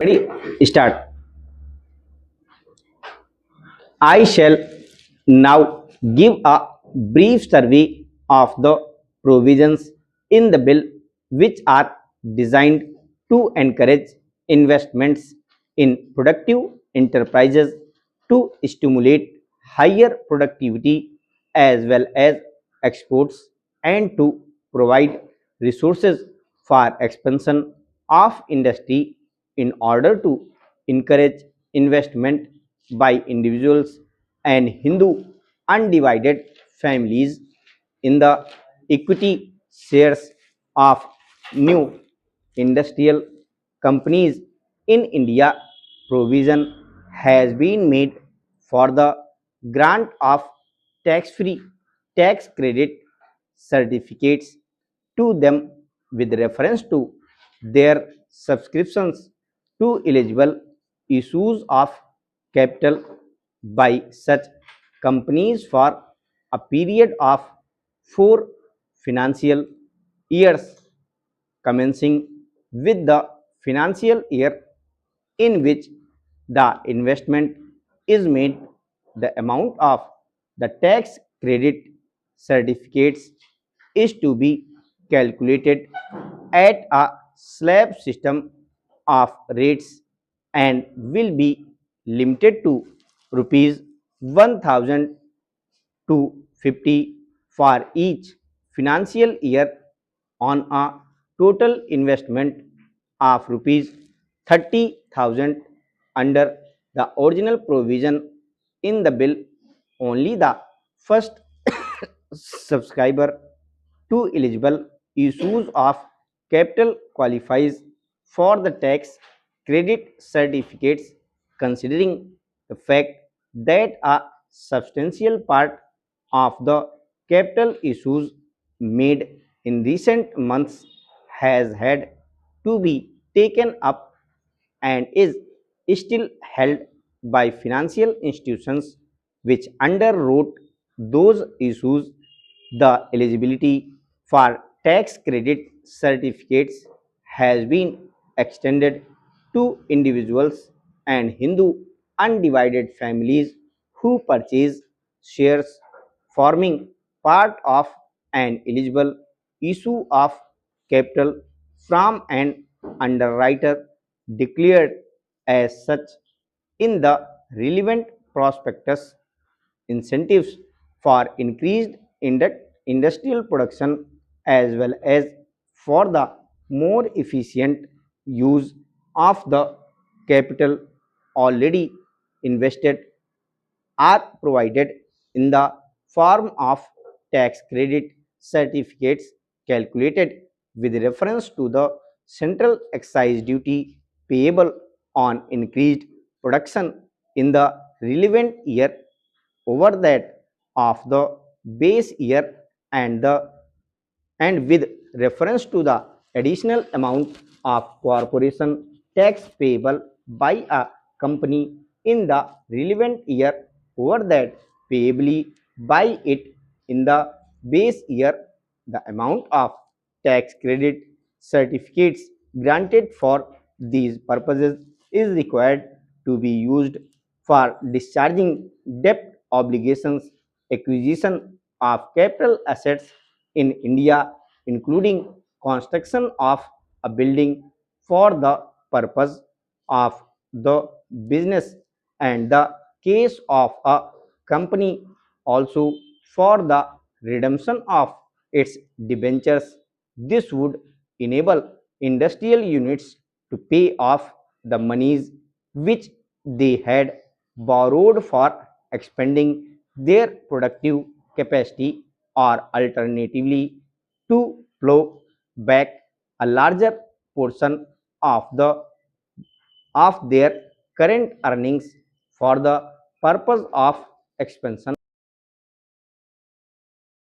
Ready? Start. I shall now give a brief survey of the provisions in the bill which are designed to encourage investments in productive enterprises to stimulate higher productivity as well as exports and to provide resources for expansion of industry in order to encourage investment by individuals and Hindu undivided families in the equity shares of new industrial companies in India. Provision has been made for the grant of tax-free tax credit certificates to them with reference to their subscriptions to eligible issues of capital by such companies for a period of 4 financial years commencing with the financial year in which the investment is made. The amount of the tax credit certificates is to be calculated at a slab system of rates and will be limited to rupees 1000 to 50 for each financial year on a total investment of rupees 30,000. Under the original provision in the bill, only the first subscriber to eligible issues of capital qualifies for the tax credit certificates, considering the fact that a substantial part of the capital issues made in recent months has had to be taken up and is still held by financial institutions which underwrote those issues. The eligibility for tax credit certificates has been extended to individuals and Hindu undivided families who purchase shares forming part of an eligible issue of capital from an underwriter declared as such in the relevant prospectus. Incentives for increased industrial production as well as for the more efficient use of the capital already invested are provided in the form of tax credit certificates calculated with reference to the central excise duty payable on increased production in the relevant year over that of the base year and with reference to the additional amount of corporation tax payable by a company in the relevant year over that payably by it in the base year. The amount of tax credit certificates granted for these purposes is required to be used for discharging debt obligations, acquisition of capital assets in India, including construction of a building for the purpose of the business, and the case of a company also for the redemption of its debentures. This would enable industrial units to pay off the monies which they had borrowed for expanding their productive capacity, or alternatively to plow back a larger portion of their current earnings for the purpose of expansion.